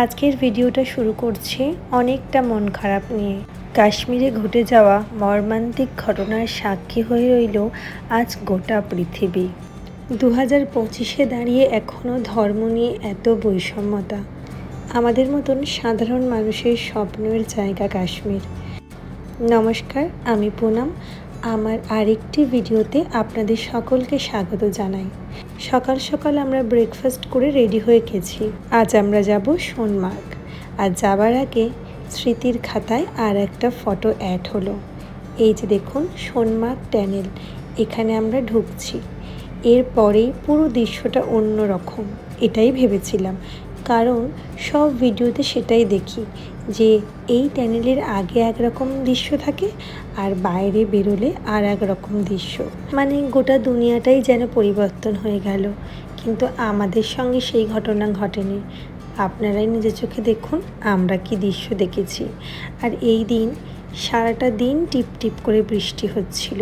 আজকের ভিডিওটা শুরু করছি অনেকটা মন খারাপ নিয়ে। কাশ্মীরে ঘটে যাওয়া মর্মান্তিক ঘটনার সাক্ষী হয়ে রইল আজ গোটা পৃথিবী। 2025-এ দাঁড়িয়ে এখনও ধর্ম নিয়ে এত বৈষম্যতা। আমাদের মতন সাধারণ মানুষের স্বপ্নের জায়গা কাশ্মীর। নমস্কার, আমি পুনম। আমার আরেকটি ভিডিওতে আপনাদের সকলকে স্বাগত জানাই। সকাল সকাল আমরা ব্রেকফাস্ট করে রেডি হয়ে গেছি। আজ আমরা যাব সোনমার্গ। আর যাবার আগে স্মৃতির খাতায় আর একটা ফটো অ্যাড হলো। এই যে দেখুন, সোনমার্গ টানেল। এখানে আমরা ঢুকছি। এরপরেই পুরো দৃশ্যটা অন্য রকম, এটাই ভেবেছিলাম। কারণ সব ভিডিওতে সেটাই দেখি যে এই টানেলের আগে একরকম দৃশ্য থাকে আর বাইরে বেরোলে আর একরকম দৃশ্য, মানে গোটা দুনিয়াটাই যেন পরিবর্তন হয়ে গেল। কিন্তু আমাদের সঙ্গে সেই ঘটনা ঘটেনি। আপনারাই নিজের চোখে দেখুন আমরা কি দৃশ্য দেখেছি। আর এই দিন সারাটা দিন টিপ টিপ করে বৃষ্টি হচ্ছিল।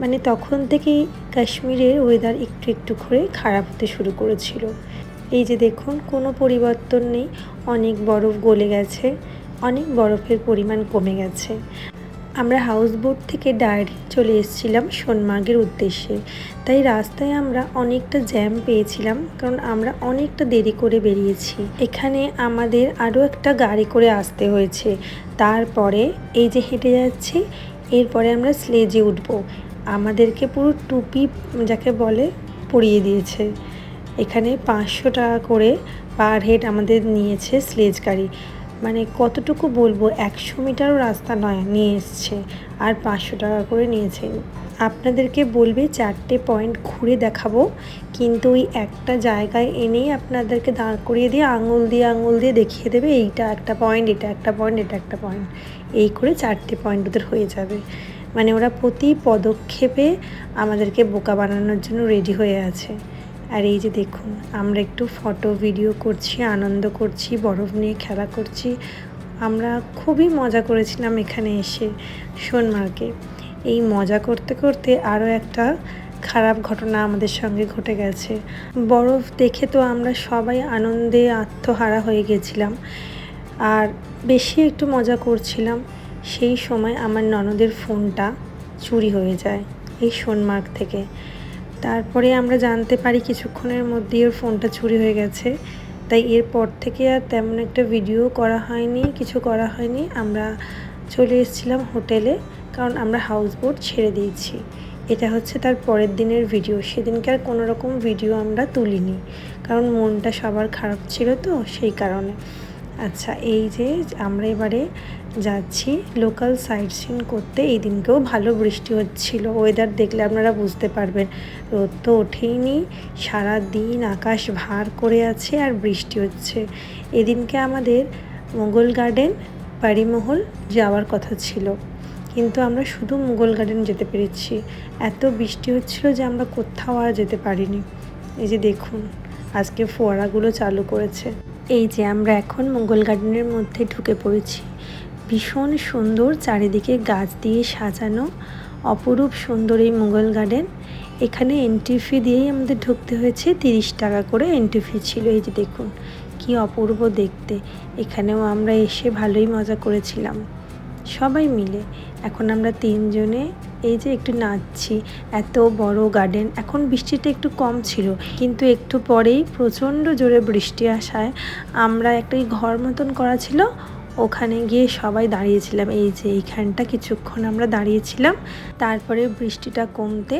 মানে তখন থেকেই কাশ্মীরের ওয়েদার একটু একটু করে খারাপ হতে শুরু করেছিল। এই যে দেখুন, কোনো পরিবর্তন নেই। অনেক বরফ গলে গেছে, অনেক বরফের পরিমাণ কমে গেছে। আমরা হাউস বোট থেকে ডাইরেক্ট চলে এসেছিলাম সোনমার্গের উদ্দেশ্যে। তাই রাস্তায় আমরা অনেকটা জ্যাম পেয়েছিলাম, কারণ আমরা অনেকটা দেরি করে বেরিয়েছি। এখানে আমাদের আরও একটা গাড়ি করে আসতে হয়েছে। তারপরে এই যে হেঁটে যাচ্ছি, এরপরে আমরা স্লেজে উঠব। আমাদেরকে পুরো টুপি যাকে বলে পরিয়ে দিয়েছে। এখানে 500 টাকা করে পার হেড আমাদের নিয়েছে স্লেজ গাড়ি। মানে কতটুকু বলবো, 100 মিটারও রাস্তা নয়, নিয়ে এসছে আর 500 টাকা করে নিয়েছে। আপনাদেরকে বলবে 4টে পয়েন্ট ঘুরে দেখাবো, কিন্তু ওই একটা জায়গায় এনেই আপনাদেরকে দাঁড় করিয়ে দিয়ে আঙুল দিয়ে দেখিয়ে দেবে এইটা একটা পয়েন্ট, এটা একটা পয়েন্ট, এটা একটা পয়েন্ট। এই করে 4টে পয়েন্ট ওদের হয়ে যাবে। মানে ওরা প্রতি পদক্ষেপে আমাদেরকে বোকা বানানোর জন্য রেডি হয়ে আছে। আর এই যে দেখুন, আমরা একটু ফটো ভিডিও করছি, আনন্দ করছি, বরফ নিয়ে খেলা করছি। আমরা খুবই মজা করেছিলাম এখানে এসে সোনমার্গে। এই মজা করতে করতে আরও একটা খারাপ ঘটনা আমাদের সঙ্গে ঘটে গেছে। বরফ দেখে তো আমরা সবাই আনন্দে আত্মহারা হয়ে গেছিলাম আর বেশি একটু মজা করছিলাম। সেই সময় আমার ননদের ফোনটা চুরি হয়ে যায় এই সোনমার্গ থেকে। তারপরে আমরা জানতে পারি কিছুক্ষণের মধ্যেই ওর ফোনটা চুরি হয়ে গেছে। তাই এরপর থেকে আর তেমন একটা ভিডিও করা হয়নি, কিছু করা হয়নি। আমরা চলে এসেছিলাম হোটেলে, কারণ আমরা হাউস বোট ছেড়ে দিয়েছি। এটা হচ্ছে তার পরের দিনের ভিডিও। সেদিনকে আর কোনো রকম ভিডিও আমরা তুলিনি, কারণ মনটা সবার খারাপ ছিল তো, সেই কারণে। আচ্ছা, এই যে আমরা এবারে যাচ্ছি লোকাল সাইট সিন করতে। এই দিনকেও ভালো বৃষ্টি হচ্ছিল। ওয়েদার দেখলে আপনারা বুঝতে পারবেন, রোদ তো ওঠেইনি, সারা দিন আকাশ ভার করে আছে আর বৃষ্টি হচ্ছে। এদিনকে আমাদের মুঘল গার্ডেন, পারিমহল যাওয়ার কথা ছিল, কিন্তু আমরা শুধু মুঘল গার্ডেন যেতে পেরেছি। এত বৃষ্টি হচ্ছিল যে আমরা কোথাও আর যেতে পারিনি। এই যে দেখুন, আজকে ফোয়ারাগুলো চালু করেছে। এই যে আমরা এখন মুঘল গার্ডেনের মধ্যে ঢুকে পড়েছি। ভীষণ সুন্দর, চারিদিকে গাছ দিয়ে সাজানো, অপরূপ সুন্দর এই মুঘল গার্ডেন। এখানে এন্ট্রি ফি দিয়েই আমাদের ঢুকতে হয়েছে, 30 টাকা করে এন্ট্রি ফি ছিল। এই যে দেখুন কি অপূর্ব দেখতে। এখানেও আমরা এসে ভালোই মজা করেছিলাম সবাই মিলে। এখন আমরা 3 জনে এই যে একটু নাচছি। এত বড় গার্ডেন। এখন বৃষ্টিটা একটু কম ছিল, কিন্তু একটু পরেই প্রচণ্ড জোরে বৃষ্টি আসায় আমরা একটা ঘর মতন করা ছিল, ওখানে গিয়ে সবাই দাঁড়িয়েছিলাম। এই যে এইখানটা কিছুক্ষণ আমরা দাঁড়িয়েছিলাম। তারপরে বৃষ্টিটা কমতে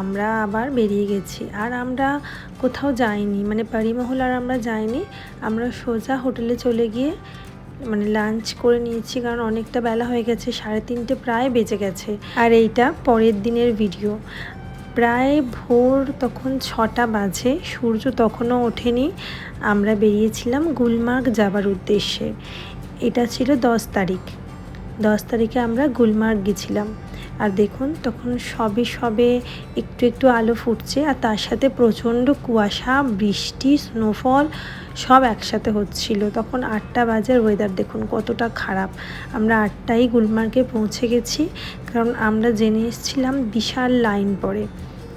আমরা আবার বেরিয়ে গেছি। আর আমরা কোথাও যাইনি, মানে পারিমহল আর আমরা যাইনি। আমরা সোজা হোটেলে চলে গিয়ে মানে লাঞ্চ করে নিয়েছি, কারণ অনেকটা বেলা হয়ে গেছে, 3:30 প্রায় বেজে গেছে। আর এইটা পরের দিনের ভিডিও। প্রায় ভোর তখন 6টা বাজে, সূর্য তখনও ওঠেনি। আমরা বেরিয়েছিলাম গুলমার্গ যাবার উদ্দেশ্যে। এটা ছিল 10 তারিখ। 10 তারিখে আমরা গুলমার্গ গেছিলাম। আর দেখুন তখন সবে একটু একটু আলো ফুটছে, আর তার সাথে প্রচণ্ড কুয়াশা, বৃষ্টি, স্নোফল সব একসাথে হচ্ছিল। তখন 8টা বাজে। ওয়েদার দেখুন কতটা খারাপ। আমরা 8টায় গুলমার্গে পৌঁছে গেছি, কারণ আমরা জেনে এসেছিলাম বিশাল লাইন পড়ে।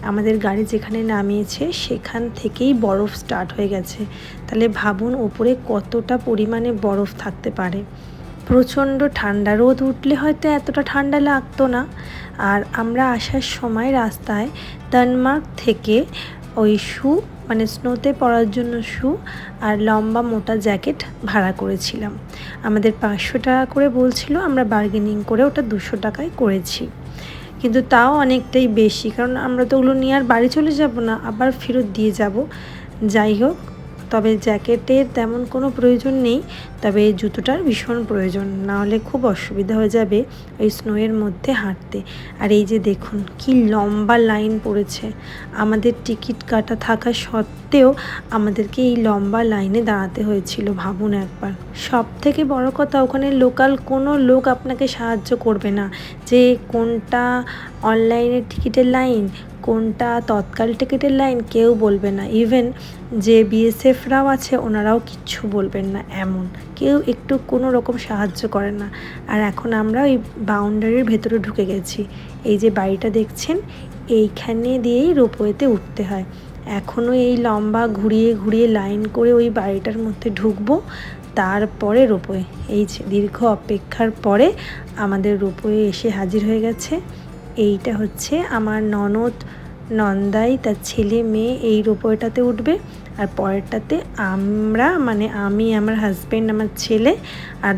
আমাদের গাড়ি যেখানে নামিয়েছে সেখান থেকেই বরফ স্টার্ট হয়ে গেছে। তাহলে ভাবুন ওপরে কতটা পরিমাণে বরফ থাকতে পারে। প্রচণ্ড ঠান্ডা, রোদ উঠলে হয়তো এতটা ঠান্ডা লাগতো না। আর আমরা আসার সময় রাস্তায় ডেনমার্ক থেকে ওই শু মানে স্নোতে পরার জন্য শু আর লম্বা মোটা জ্যাকেট ভাড়া করেছিলাম। আমাদের 500 টাকা করে বলছিল, আমরা বার্গেনিং করে ওটা 200 টাকায় করেছি। কিন্তু তাও অনেকটাই বেশি, কারণ আমরা তো ওগুলো নিয়ে আর বাড়ি চলে যাব না, আবার ফেরত দিয়ে যাব। যাই হোক, তবে জ্যাকেটের তেমন কোনো প্রয়োজন নেই, তবে জুতোটার ভীষণ প্রয়োজন, না হলে খুব অসুবিধা হয়ে যাবে ওই স্নোয়ের মধ্যে হাঁটতে। আর এই যে দেখুন কি লম্বা লাইন পড়েছে, আমাদের টিকিট কাটা থাকা সত্ত্বেও আমাদেরকে এই লম্বা লাইনে দাঁড়াতে হয়েছিল, ভাবুন একবার। সব থেকে বড় কথা, ওখানে লোকাল কোনো লোক আপনাকে সাহায্য করবে না যে কোনটা অনলাইনের টিকিটের লাইন, কোনটা তৎকাল টিকিটের লাইন, কেউ বলবে না। ইভেন যে বিএসএফরাও আছে ওনারাও কিচ্ছু বলবেন না, এমন কেউ একটু কোনো রকম সাহায্য করে না। আর এখন আমরা ওই বাউন্ডারির ভেতরে ঢুকে গেছি। এই যে বাড়িটা দেখছেন, এইখানে দিয়েই রোপওয়েতে উঠতে হয়। এখনও এই লম্বা ঘুরিয়ে ঘুরিয়ে লাইন করে ওই বাড়িটার মধ্যে ঢুকবো, তারপরে রোপওয়ে। এই দীর্ঘ অপেক্ষার পরে আমাদের রোপওয়ে এসে হাজির হয়ে গেছে। এইটা হচ্ছে আমার ননদ, নন্দাই, তার ছেলে মেয়ে এই রোপওয়েটাতে উঠবে। আর পরেরটাতে আমরা মানে আমি, আমার হাজব্যান্ড, আমার ছেলে আর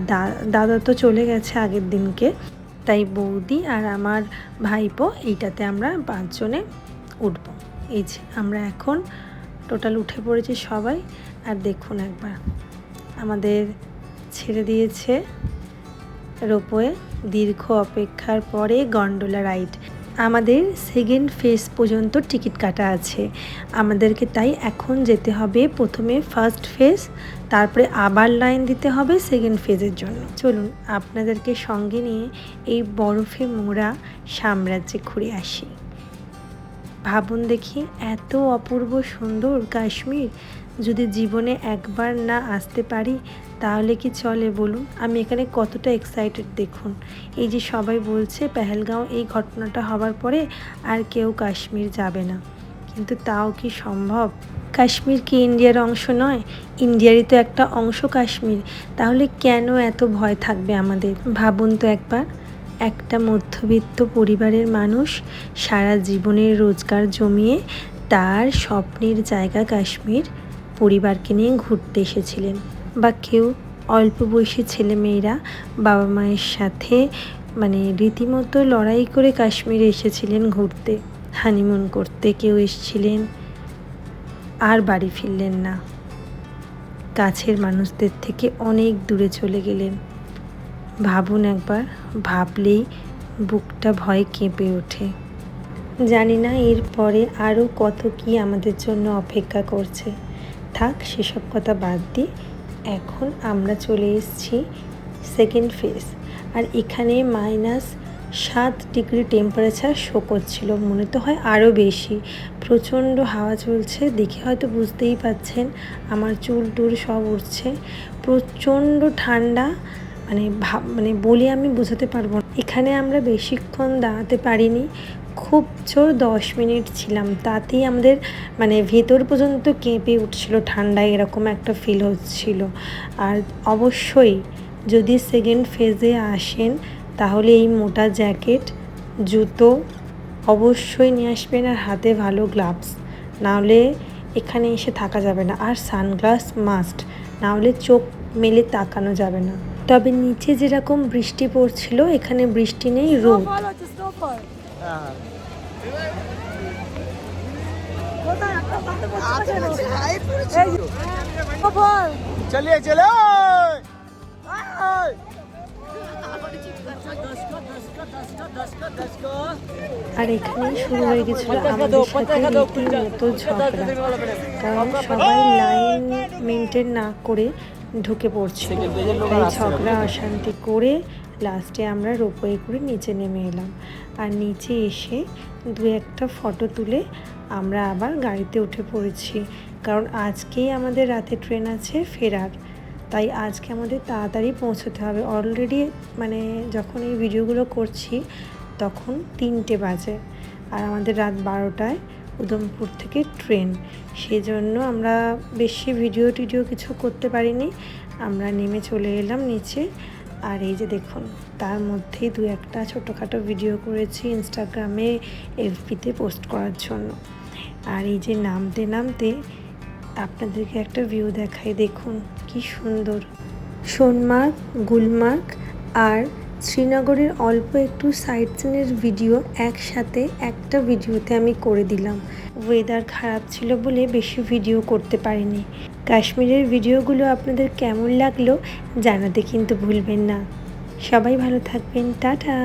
দাদা তো চলে গেছে আগের দিনকে, তাই বৌদি আর আমার ভাইপো, এইটাতে আমরা 5 জনে উঠব। এই যে আমরা এখন টোটাল উঠে পড়েছি সবাই। আর দেখুন একবার, আমাদের ছেড়ে দিয়েছে রোপওয়ে। দীর্ঘ অপেক্ষার পরে গন্ডোলা রাইড। আমাদের সেকেন্ড ফেজ পর্যন্ত টিকিট কাটা আছে আমাদেরকে, তাই এখন যেতে হবে প্রথমে ফার্স্ট ফেজ, তারপরে আবার লাইন দিতে হবে সেকেন্ড ফেজের জন্য। চলুন আপনাদেরকে সঙ্গে নিয়ে এই বরফে মোড়া সাম্রাজ্যে ঘুরে আসি। ভাবুন দেখি, এত অপূর্ব সুন্দর কাশ্মীর, যদি জীবনে একবার না আসতে পারি তাহলে কি চলে বলুন। আমি এখানে কতটা এক্সাইটেড দেখুন। এই যে সবাই বলছে পেহেলগাঁও এই ঘটনাটা হওয়ার পরে আর কেউ কাশ্মীর যাবে না, কিন্তু তাও কি সম্ভব? কাশ্মীর কি ইন্ডিয়ার অংশ নয়? ইন্ডিয়ারই তো একটা অংশ কাশ্মীর, তাহলে কেন এত ভয় থাকবে আমাদের? ভাবুন তো একবার, একটা মধ্যবিত্ত পরিবারের মানুষ সারা জীবনের রোজগার জমিয়ে তার স্বপ্নের জায়গা কাশ্মীর পরিবারকে নিয়ে ঘুরতে এসেছিলেন, বা কেউ অল্প বয়সী ছেলেমেয়েরা বাবা মায়ের সাথে মানে রীতিমতো লড়াই করে কাশ্মীরে এসেছিলেন ঘুরতে, হানিমুন করতে। কেউ এসেছিলেন আর বাড়ি ফিরলেন না, কাছের মানুষদের থেকে অনেক দূরে চলে গেলেন। ভাবুন একবার, ভাবলেই বুকটা ভয়ে কেঁপে ওঠে। জানি না এরপরে আরও কত কি আমাদের জন্য অপেক্ষা করছে। থাক, সেসব কথা বাদ দিই। এখন আমরা চলে এসেছি সেকেন্ড ফেজ, আর এখানে -7 ডিগ্রি টেম্পারেচার শো করছিল, মনে তো হয় আরও বেশি। প্রচণ্ড হাওয়া চলছে, দেখে হয়তো বুঝতেই পাচ্ছেন আমার চুল টুল সব উঠছে। প্রচণ্ড ঠান্ডা, মানে বলে আমি বোঝাতে পারবো না। এখানে আমরা বেশিক্ষণ দাঁড়াতে পারিনি, খুব জোর 10 মিনিট ছিলাম, তাতেই আমাদের ভেতর পর্যন্ত কেঁপে উঠছিল ঠান্ডায়, এরকম একটা ফিল হচ্ছিল। আর অবশ্যই যদি সেকেন্ড ফেজে আসেন তাহলে এই মোটা জ্যাকেট, জুতো অবশ্যই নিয়ে আসবেন, আর হাতে ভালো গ্লাভস, নাহলে এখানে এসে থাকা যাবে না। আর সানগ্লাস মাস্ট, নাহলে চোখ মেলে তাকানো যাবে না। তবে নিচে যেরকম বৃষ্টি পড়ছিল, এখানে বৃষ্টি নেই, রোদ। चलिए चलो। আর এখানেই শুরু হয়ে গেছিল আমাদের সাথে রীতিমতো ঝগড়া, কারণ সবাই লাইন মেনটেন না করে ঢুকে পড়ছিল, তাই ঝগড়া অশান্তি করে লাস্টে আমরা রোপওয়ে করে নিচে নেমে এলাম। আর নিচে এসে 2-1টা ফটো তুলে আমরা আবার গাড়িতে উঠে পড়েছি, কারণ আজকেই আমাদের রাতে ট্রেন আছে ফেরার, তাই আজকে আমাদের তাড়াতাড়ি পৌঁছতে হবে। অলরেডি যখন এই ভিডিওগুলো করছি তখন 3টে বাজে, আর আমাদের রাত 12টায় উধমপুর থেকে ট্রেন। সেই জন্য আমরা বেশি ভিডিও টিডিও কিছু করতে পারিনি, আমরা নেমে চলে এলাম নিচে। আর এই যে দেখুন, তার মধ্যেই দু একটা ছোটোখাটো ভিডিও করেছি ইনস্টাগ্রামে, এফবিতে পোস্ট করার জন্য। আর এই যে নামতে নামতে আপনাদেরকে একটা ভিউ দেখাই, দেখুন কি সুন্দর। সোনমার্গ, গুলমার্গ আর শ্রীনগরের অল্প একটু সাইট সিনের ভিডিও একসাথে একটা ভিডিওতে আমি করে দিলাম। ওয়েদার খারাপ ছিল বলে বেশি ভিডিও করতে পারিনি। কাশ্মীরের ভিডিওগুলো আপনাদের কেমন লাগলো জানাতে কিন্তু ভুলবেন না। সবাই ভালো থাকবেন, টাটা।